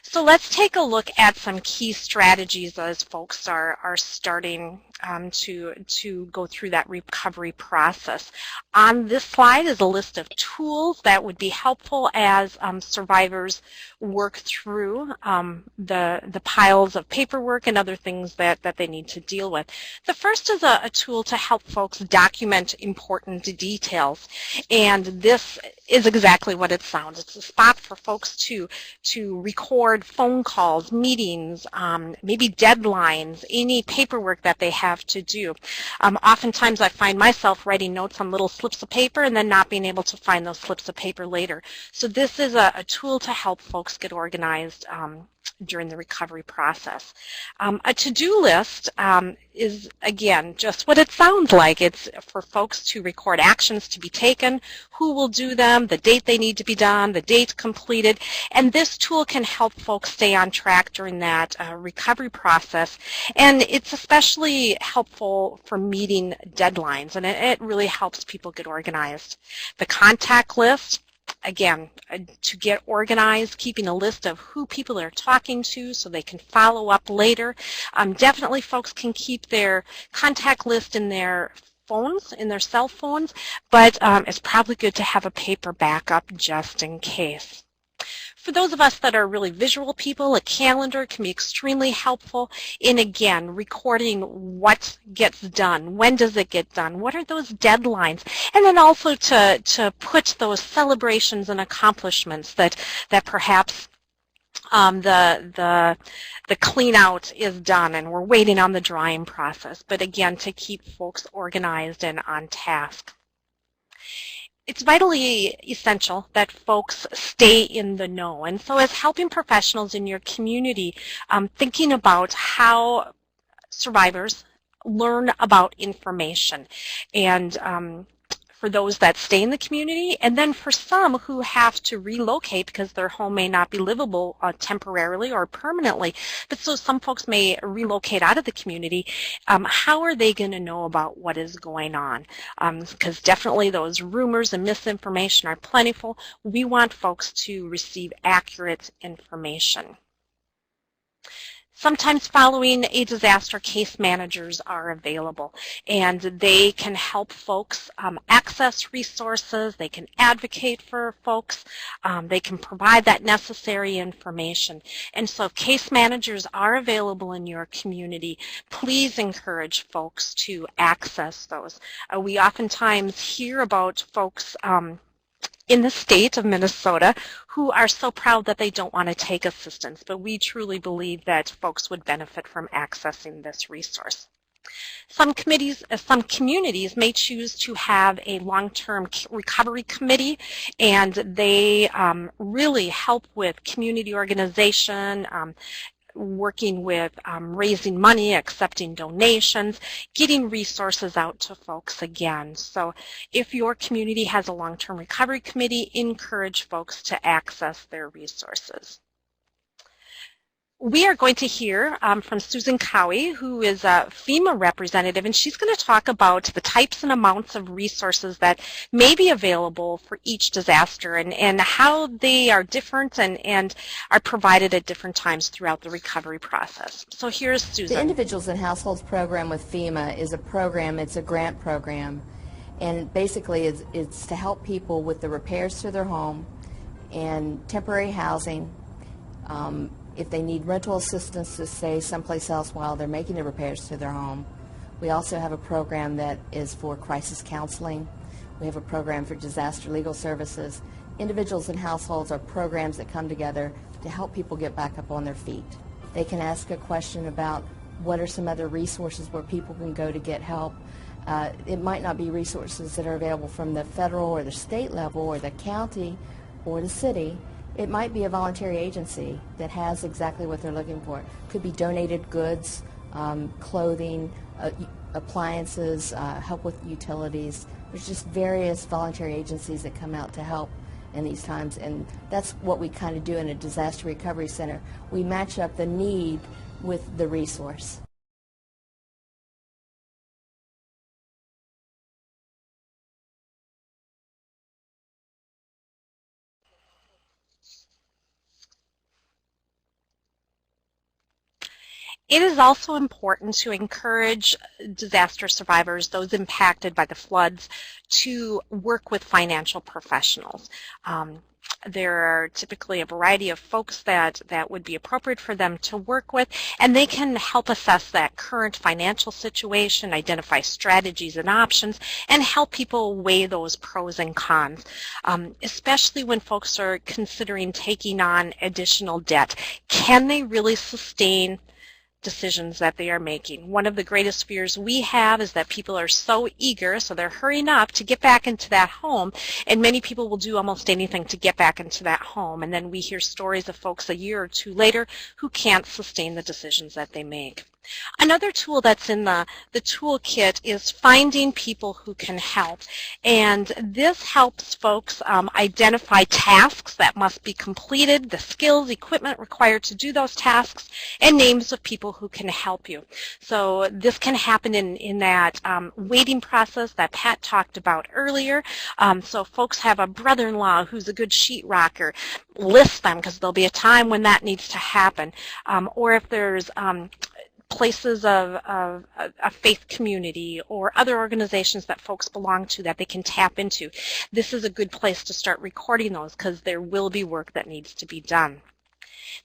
So let's take a look at some key strategies as folks are starting to go through that recovery process. On this slide is a list of tools that would be helpful as survivors work through the piles of paperwork and other things that they need to deal with. The first is a tool to help folks document important details, and this is exactly what it sounds. It's a spot for folks to record phone calls, meetings, maybe deadlines, any paperwork that they have to do. Oftentimes I find myself writing notes on little slips of paper and then not being able to find those slips of paper later. So this is a tool to help folks get organized during the recovery process. A to-do list is, again, just what it sounds like. It's for folks to record actions to be taken, who will do them, the date they need to be done, the date completed, and this tool can help folks stay on track during that recovery process. And it's especially helpful for meeting deadlines, and it really helps people get organized. The contact list, again, to get organized, keeping a list of who people are talking to so they can follow up later. Definitely folks can keep their contact list in their phones, in their cell phones, but it's probably good to have a paper backup just in case. For those of us that are really visual people, a calendar can be extremely helpful in, again, recording what gets done, when does it get done, what are those deadlines, and then also to put those celebrations and accomplishments that perhaps the clean out is done and we're waiting on the drying process, but again, to keep folks organized and on task. It's vitally essential that folks stay in the know. And so as helping professionals in your community, thinking about how survivors learn about information, and for those that stay in the community, and then for some who have to relocate because their home may not be livable temporarily or permanently, but so some folks may relocate out of the community. How are they going to know about what is going on? Because definitely those rumors and misinformation are plentiful. We want folks to receive accurate information. Sometimes following a disaster, case managers are available, and they can help folks access resources, they can advocate for folks, they can provide that necessary information. And so if case managers are available in your community, please encourage folks to access those. We oftentimes hear about folks in the state of Minnesota who are so proud that they don't want to take assistance, but we truly believe that folks would benefit from accessing this resource. Some communities may choose to have a long-term recovery committee, and they really help with community organization, working with raising money, accepting donations, getting resources out to folks again. So if your community has a long-term recovery committee, encourage folks to access their resources. We are going to hear from Susan Cowie, who is a FEMA representative, and she's going to talk about the types and amounts of resources that may be available for each disaster and how they are different and are provided at different times throughout the recovery process. So here's Susan. The Individuals and Households program with FEMA is a program, it's a grant program, and basically it's to help people with the repairs to their home and temporary housing, if they need rental assistance to stay someplace else while they're making the repairs to their home. We also have a program that is for crisis counseling. We have a program for disaster legal services. Individuals and households are programs that come together to help people get back up on their feet. They can ask a question about what are some other resources where people can go to get help. It might not be resources that are available from the federal or the state level or the county or the city. It might be a voluntary agency that has exactly what they're looking for. It could be donated goods, clothing, appliances, help with utilities. There's just various voluntary agencies that come out to help in these times, and that's what we kind of do in a disaster recovery center. We match up the need with the resource. It is also important to encourage disaster survivors, those impacted by the floods, to work with financial professionals. There are typically a variety of folks that would be appropriate for them to work with, and they can help assess that current financial situation, identify strategies and options, and help people weigh those pros and cons, especially when folks are considering taking on additional debt. Can they really sustain decisions that they are making? One of the greatest fears we have is that people are so eager, so they're hurrying up to get back into that home, and many people will do almost anything to get back into that home, and then we hear stories of folks a year or two later who can't sustain the decisions that they make. Another tool that's in the toolkit is finding people who can help. And this helps folks identify tasks that must be completed, the skills, equipment required to do those tasks, and names of people who can help you. So this can happen in that waiting process that Pat talked about earlier. So if folks have a brother-in-law who's a good sheetrocker, list them, because there'll be a time when that needs to happen. Or if there's places of a faith community or other organizations that folks belong to that they can tap into. This is a good place to start recording those, because there will be work that needs to be done.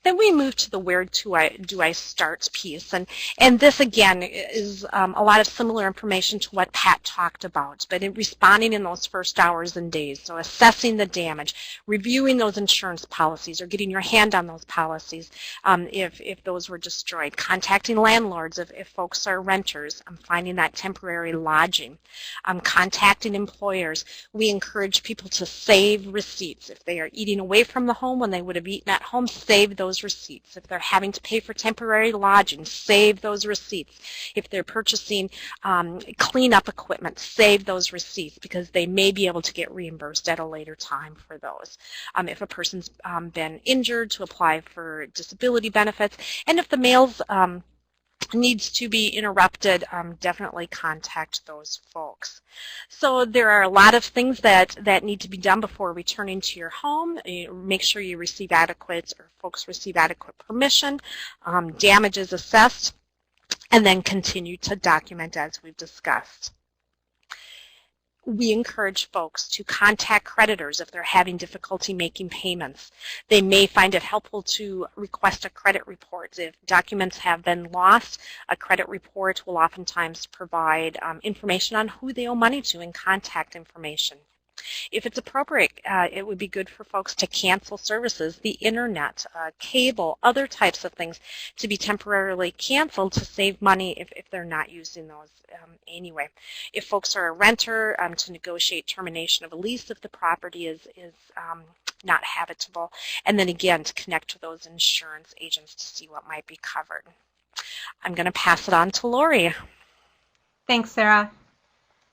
Then we move to the where do I start piece, and this again is a lot of similar information to what Pat talked about, but in responding in those first hours and days. So assessing the damage, reviewing those insurance policies or getting your hand on those policies if those were destroyed, contacting landlords if folks are renters, finding that temporary lodging, contacting employers. We encourage people to save receipts. If they are eating away from the home when they would have eaten at home, save those receipts. If they're having to pay for temporary lodging, save those receipts. If they're purchasing cleanup equipment, save those receipts, because they may be able to get reimbursed at a later time for those. If a person's been injured, to apply for disability benefits, and if the mail's needs to be interrupted, definitely contact those folks. So there are a lot of things that need to be done before returning to your home. Make sure you receive adequate, or folks receive adequate permission, damage is assessed, and then continue to document as we've discussed. We encourage folks to contact creditors if they're having difficulty making payments. They may find it helpful to request a credit report. If documents have been lost, a credit report will oftentimes provide information on who they owe money to and contact information. If it's appropriate, it would be good for folks to cancel services, the internet, cable, other types of things, to be temporarily canceled to save money if they're not using those anyway. If folks are a renter, to negotiate termination of a lease if the property is not habitable, and then again to connect with those insurance agents to see what might be covered. I'm going to pass it on to Lori. Thanks, Sarah.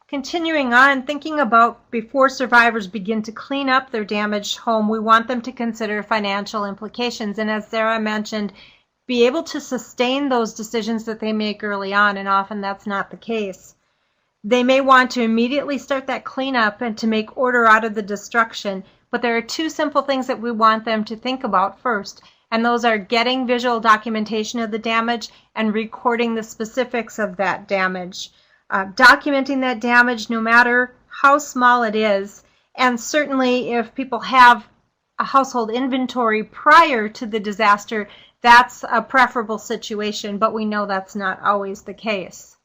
Continuing on, thinking about before survivors begin to clean up their damaged home, we want them to consider financial implications. And as Sarah mentioned, be able to sustain those decisions that they make early on, and often that's not the case. They may want to immediately start that cleanup and to make order out of the destruction, but there are two simple things that we want them to think about first, and those are getting visual documentation of the damage and recording the specifics of that damage. Documenting that damage no matter how small it is, and certainly if people have a household inventory prior to the disaster, that's a preferable situation, but we know that's not always the case.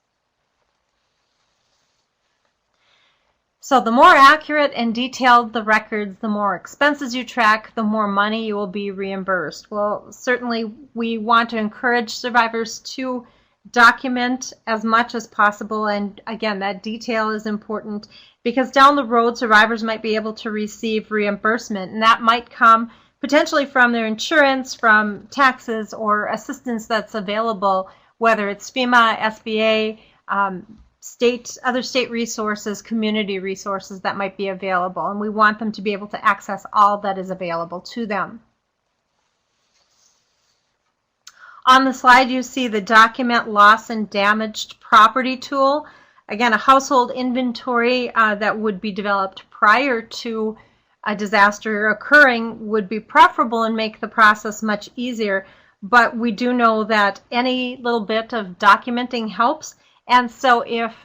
So the more accurate and detailed the records, the more expenses you track, the more money you will be reimbursed. Well, certainly we want to encourage survivors to document as much as possible, and again, that detail is important, because down the road survivors might be able to receive reimbursement, and that might come potentially from their insurance, from taxes, or assistance that's available, whether it's FEMA, SBA, other state resources, community resources that might be available, and we want them to be able to access all that is available to them. On the slide, you see the Document Loss and Damaged Property tool. Again, a household inventory that would be developed prior to a disaster occurring would be preferable and make the process much easier, but we do know that any little bit of documenting helps, and so if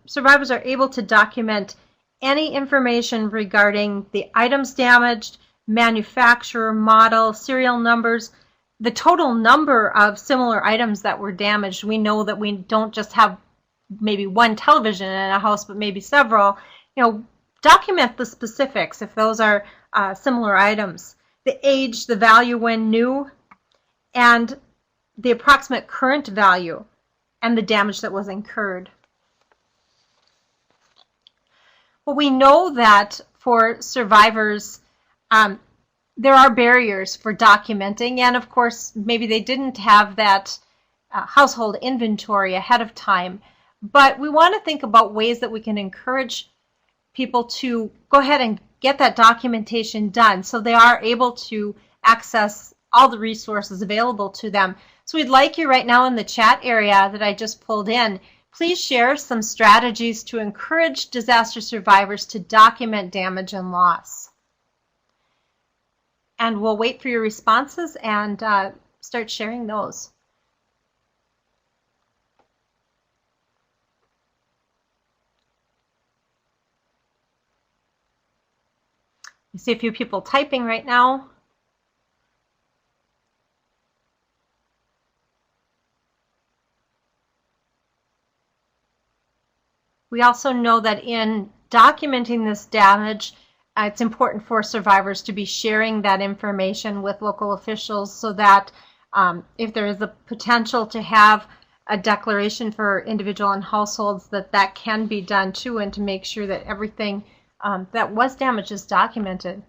survivors are able to document any information regarding the items damaged, manufacturer, model, serial numbers, the total number of similar items that were damaged, we know that we don't just have maybe one television in a house, but maybe several. Document the specifics if those are similar items. The age, the value when new, and the approximate current value, and the damage that was incurred. Well, we know that for survivors, there are barriers for documenting, and of course maybe they didn't have that household inventory ahead of time. But we want to think about ways that we can encourage people to go ahead and get that documentation done so they are able to access all the resources available to them. So we'd like you right now in the chat area that I just pulled in, please share some strategies to encourage disaster survivors to document damage and loss. And we'll wait for your responses and start sharing those. You see a few people typing right now. We also know that in documenting this damage, it's important for survivors to be sharing that information with local officials so that if there is a potential to have a declaration for individual and households, that can be done too, and to make sure that everything that was damaged is documented.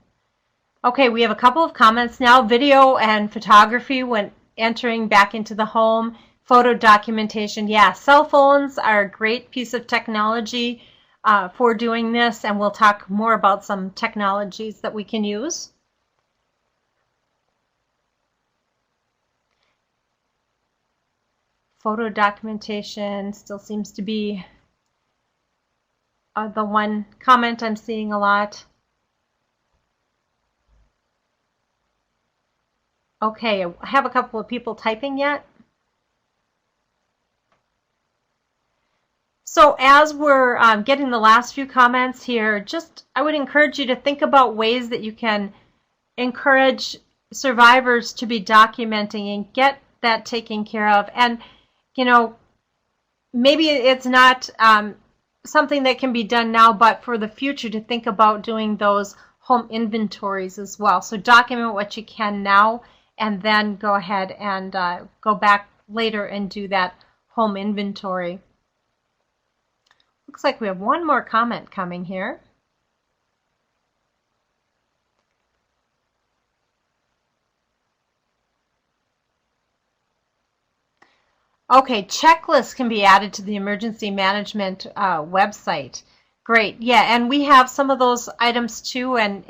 Okay, we have a couple of comments now. Video and photography when entering back into the home. Photo documentation, yeah, cell phones are a great piece of technology for doing this, and we'll talk more about some technologies that we can use. Photo documentation still seems to be the one comment I'm seeing a lot. Okay, I have a couple of people typing yet. So as we're getting the last few comments here, I would encourage you to think about ways that you can encourage survivors to be documenting and get that taken care of. And, you know, maybe it's not something that can be done now, but for the future to think about doing those home inventories as well. So document what you can now, and then go ahead and go back later and do that home inventory. Looks like we have one more comment coming here. Okay, checklists can be added to the emergency management website. Great, yeah, and we have some of those items too, and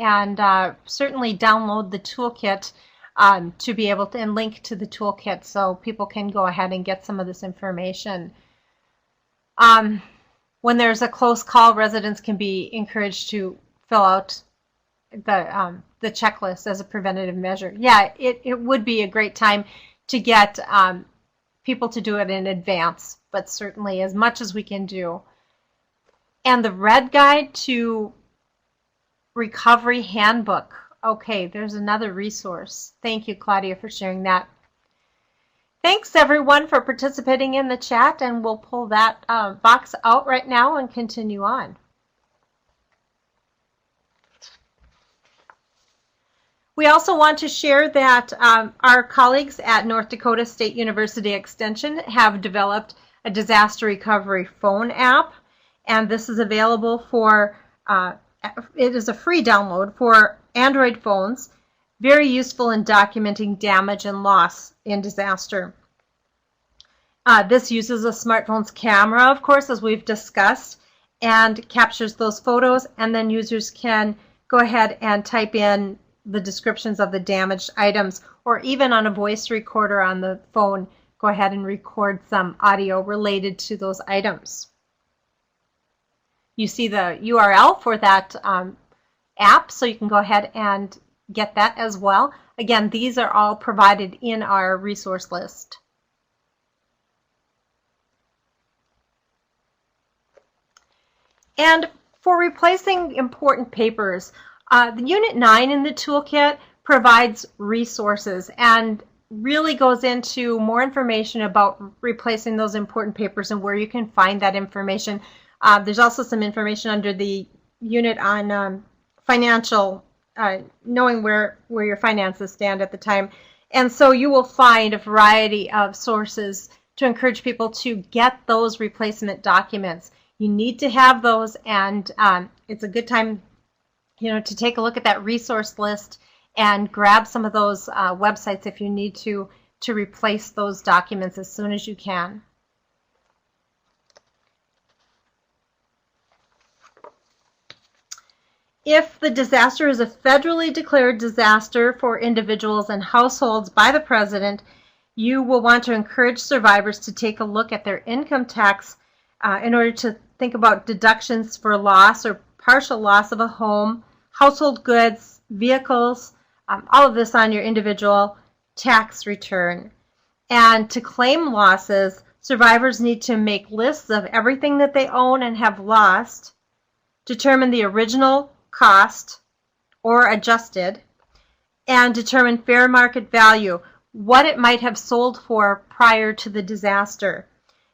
certainly download the toolkit to be able to, and link to the toolkit so people can go ahead and get some of this information. When there's a close call, residents can be encouraged to fill out the checklist as a preventative measure. Yeah, it would be a great time to get people to do it in advance, but certainly as much as we can do. And the red guide to recovery handbook. Okay, there's another resource. Thank you, Claudia, for sharing that. Thanks, everyone, for participating in the chat, and we'll pull that box out right now and continue on. We also want to share that our colleagues at North Dakota State University Extension have developed a disaster recovery phone app, and this is available for, it is a free download for Android phones. Very useful in documenting damage and loss in disaster. This uses a smartphone's camera, of course, as we've discussed, and captures those photos, and then users can go ahead and type in the descriptions of the damaged items, or even on a voice recorder on the phone, go ahead and record some audio related to those items. You see the URL for that app, so you can go ahead and get that as well. Again, these are all provided in our resource list. And for replacing important papers, the Unit 9 in the toolkit provides resources and really goes into more information about replacing those important papers and where you can find that information. There's also some information under the unit on financial, knowing where your finances stand at the time. And so you will find a variety of sources to encourage people to get those replacement documents. You need to have those, and it's a good time, to take a look at that resource list and grab some of those websites if you need to to replace those documents as soon as you can. If the disaster is a federally declared disaster for individuals and households by the President, you will want to encourage survivors to take a look at their income tax in order to think about deductions for loss or partial loss of a home, household goods, vehicles, all of this on your individual tax return. And to claim losses, survivors need to make lists of everything that they own and have lost, determine the original cost or adjusted, and determine fair market value, what it might have sold for prior to the disaster.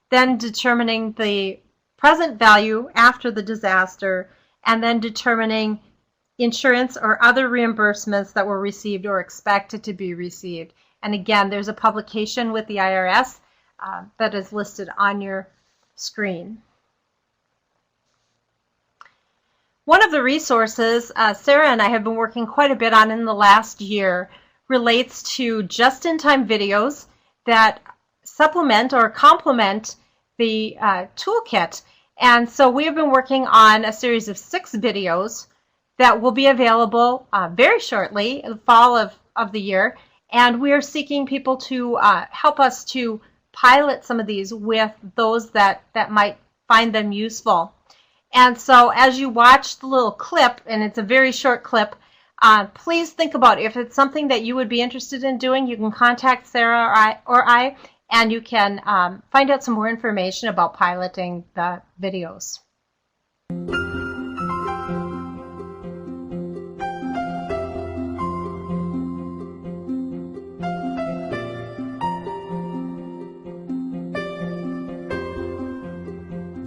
Then determining the present value after the disaster, and then determining insurance or other reimbursements that were received or expected to be received. And again, there's a publication with the IRS that is listed on your screen. One of the resources Sarah and I have been working quite a bit on in the last year relates to just-in-time videos that supplement or complement the toolkit. And so we have been working on a series of 6 videos that will be available very shortly in the fall of the year. And we are seeking people to help us to pilot some of these with those that might find them useful. And so as you watch the little clip, and it's a very short clip, please think about if it's something that you would be interested in doing. You can contact Sarah or I, and you can find out some more information about piloting the videos.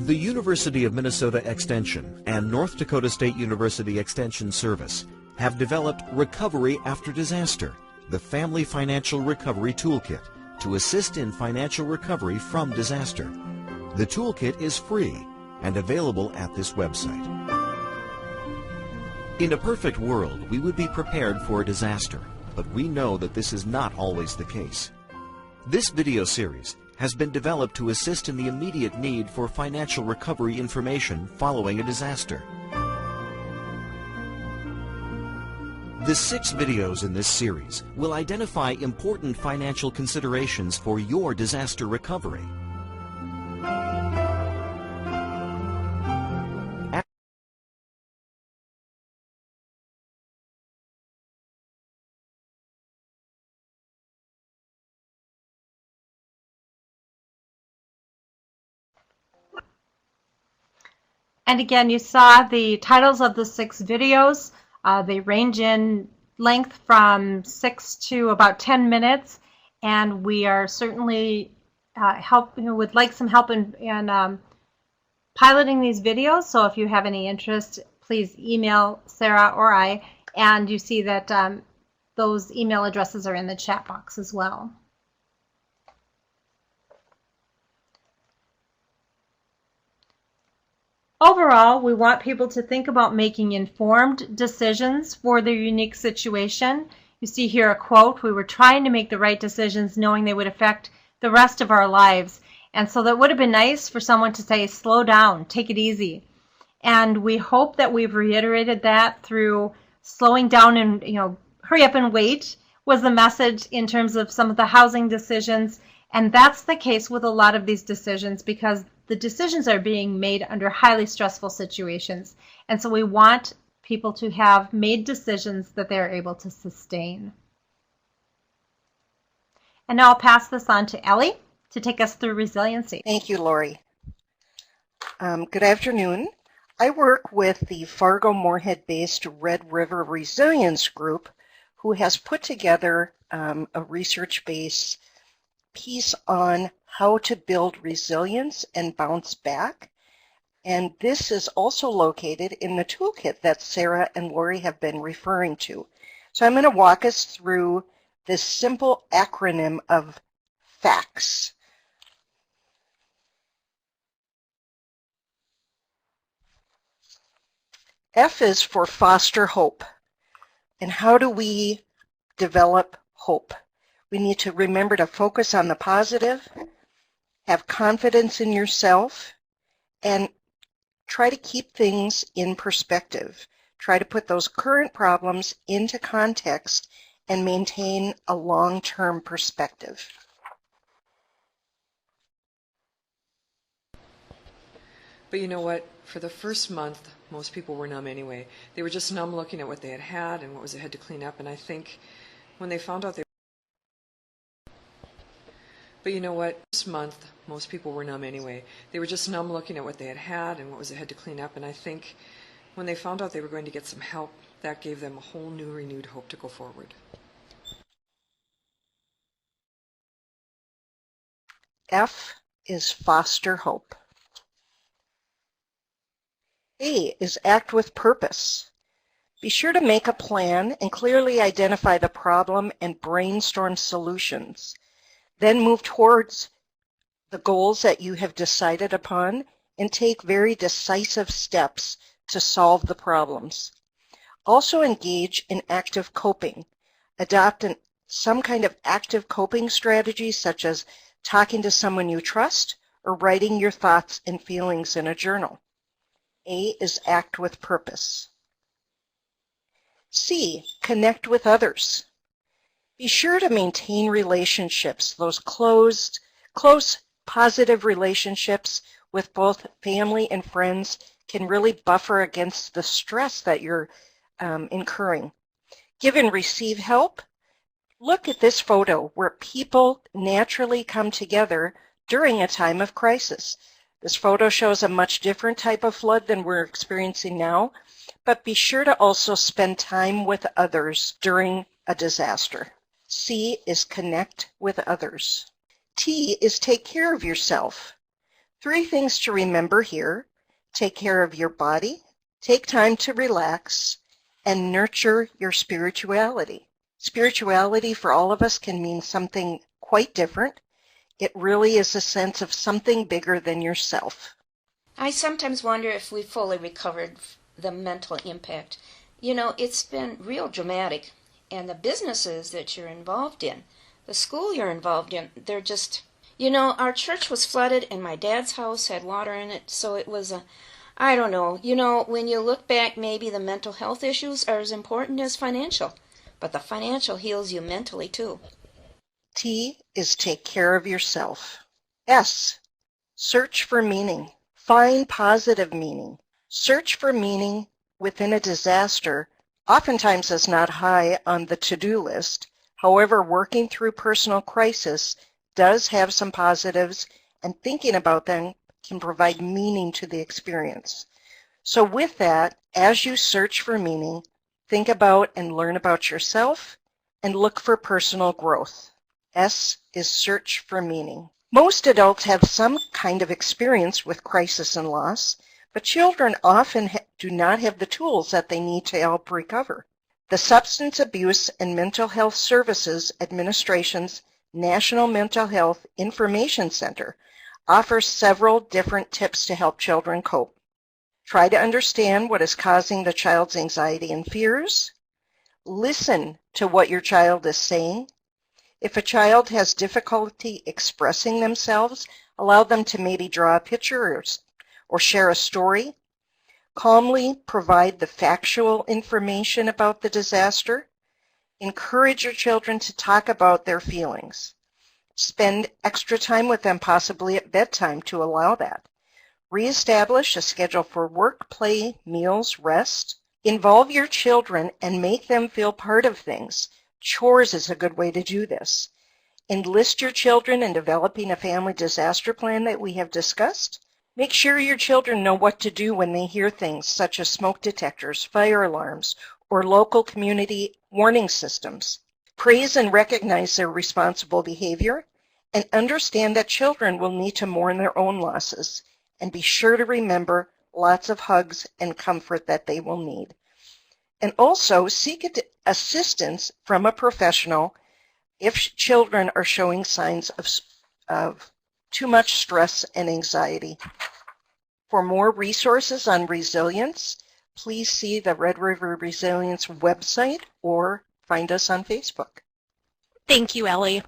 The University of Minnesota Extension and North Dakota State University Extension Service have developed Recovery After Disaster, the Family Financial Recovery Toolkit, to assist in financial recovery from disaster. The toolkit is free and available at this website. In a perfect world, we would be prepared for a disaster, but we know that this is not always the case. This video series has been developed to assist in the immediate need for financial recovery information following a disaster. The 6 videos in this series will identify important financial considerations for your disaster recovery. And again, you saw the titles of the 6 videos. They range in length from 6 to about 10 minutes, and we are certainly would like some help in piloting these videos. So if you have any interest, please email Sarah or I, and you see that those email addresses are in the chat box as well. Overall, we want people to think about making informed decisions for their unique situation. You see here a quote, "We were trying to make the right decisions knowing they would affect the rest of our lives." And so that would have been nice for someone to say, slow down, take it easy. And we hope that we've reiterated that through slowing down and, hurry up and wait was the message in terms of some of the housing decisions. And that's the case with a lot of these decisions because the decisions are being made under highly stressful situations. And so we want people to have made decisions that they're able to sustain. And now I'll pass this on to Ellie to take us through resiliency. Thank you, Lori. Good afternoon. I work with the Fargo-Moorhead-based Red River Resilience Group, who has put together a research-based piece on how to build resilience and bounce back. And this is also located in the toolkit that Sarah and Lori have been referring to. So I'm going to walk us through this simple acronym of FACTS. F is for foster hope. And how do we develop hope? We need to remember to focus on the positive, have confidence in yourself, and try to keep things in perspective. Try to put those current problems into context and maintain a long-term perspective. But you know what? For the first month, most people were numb anyway. They were just numb looking at what they had and what was ahead to clean up. And I think when they found out But you know what? This month, most people were numb anyway. They were just numb looking at what they had and what was ahead to clean up. And I think when they found out they were going to get some help, that gave them a whole new, renewed hope to go forward. F is foster hope. A is act with purpose. Be sure to make a plan and clearly identify the problem and brainstorm solutions. Then move towards the goals that you have decided upon and take very decisive steps to solve the problems. Also engage in active coping. Adopt some kind of active coping strategy such as talking to someone you trust or writing your thoughts and feelings in a journal. A is act with purpose. C, connect with others. Be sure to maintain relationships, those close, positive relationships with both family and friends can really buffer against the stress that you're incurring. Give and receive help. Look at this photo where people naturally come together during a time of crisis. This photo shows a much different type of flood than we're experiencing now, but be sure to also spend time with others during a disaster. C is connect with others. T is take care of yourself. 3 things to remember here. Take care of your body, take time to relax, and nurture your spirituality. Spirituality for all of us can mean something quite different. It really is a sense of something bigger than yourself. I sometimes wonder if we fully recovered the mental impact. You know, it's been real dramatic. And the businesses that you're involved in, the school you're involved in, they're just, you know, our church was flooded and my dad's house had water in it, so it was I don't know. You know, when you look back, maybe the mental health issues are as important as financial, but the financial heals you mentally too. T is take care of yourself. S, search for meaning. Find positive meaning. Search for meaning within a disaster oftentimes is not high on the to-do list. However, working through personal crisis does have some positives, and thinking about them can provide meaning to the experience. So with that, as you search for meaning, think about and learn about yourself and look for personal growth. S is search for meaning. Most adults have some kind of experience with crisis and loss, but children often do not have the tools that they need to help recover. The Substance Abuse and Mental Health Services Administration's National Mental Health Information Center offers several different tips to help children cope. Try to understand what is causing the child's anxiety and fears. Listen to what your child is saying. If a child has difficulty expressing themselves, allow them to maybe draw a picture or share a story. Calmly provide the factual information about the disaster. Encourage your children to talk about their feelings. Spend extra time with them, possibly at bedtime, to allow that. Reestablish a schedule for work, play, meals, rest. Involve your children and make them feel part of things. Chores is a good way to do this. Enlist your children in developing a family disaster plan that we have discussed. Make sure your children know what to do when they hear things such as smoke detectors, fire alarms, or local community warning systems. Praise and recognize their responsible behavior, and understand that children will need to mourn their own losses, and be sure to remember lots of hugs and comfort that they will need. And also seek assistance from a professional if children are showing signs of too much stress and anxiety. For more resources on resilience, please see the Red River Resilience website or find us on Facebook. Thank you, Ellie.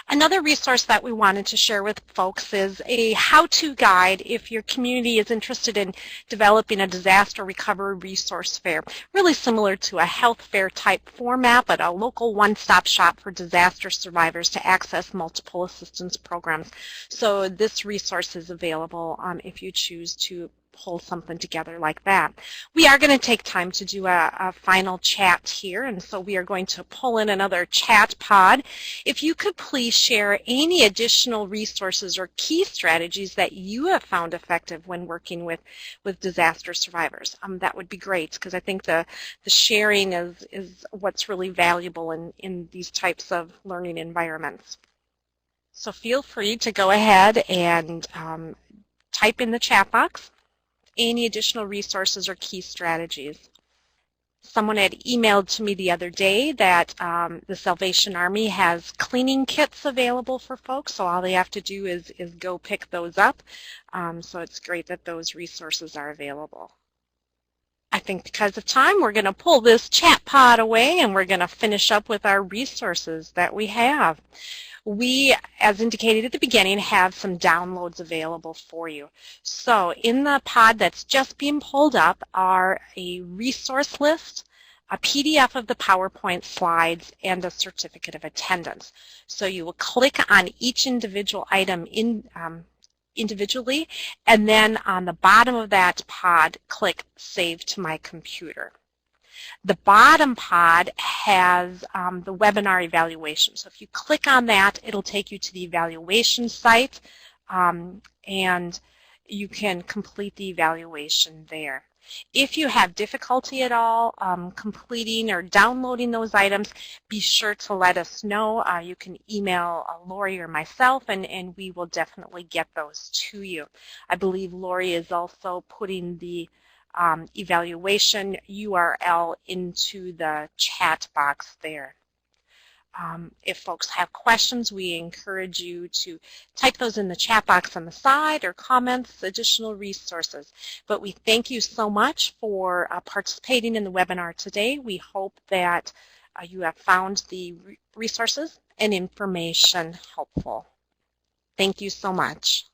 Another resource that we wanted to share with folks is a how-to guide if your community is interested in developing a disaster recovery resource fair, really similar to a health fair type format, but a local one-stop shop for disaster survivors to access multiple assistance programs. So this resource is available if you choose to pull something together like that. We are going to take time to do a final chat here, and so we are going to pull in another chat pod. If you could please share any additional resources or key strategies that you have found effective when working with disaster survivors, that would be great, because I think the sharing is what's really valuable in these types of learning environments. So feel free to go ahead and type in the chat box any additional resources or key strategies. Someone had emailed to me the other day that the Salvation Army has cleaning kits available for folks, so all they have to do is go pick those up. So it's great that those resources are available. I think because of time, we're going to pull this chat pod away and we're going to finish up with our resources that we have. We, as indicated at the beginning, have some downloads available for you. So in the pod that's just being pulled up are a resource list, a PDF of the PowerPoint slides, and a certificate of attendance. So you will click on each individual item individually, and then on the bottom of that pod, click Save to My Computer. The bottom pod has the webinar evaluation. So if you click on that, it'll take you to the evaluation site, and you can complete the evaluation there. If you have difficulty at all completing or downloading those items, be sure to let us know. You can email Lori or myself, and we will definitely get those to you. I believe Lori is also putting the evaluation URL into the chat box there. If folks have questions, we encourage you to type those in the chat box on the side or comments, additional resources. But we thank you so much for participating in the webinar today. We hope that you have found the resources and information helpful. Thank you so much.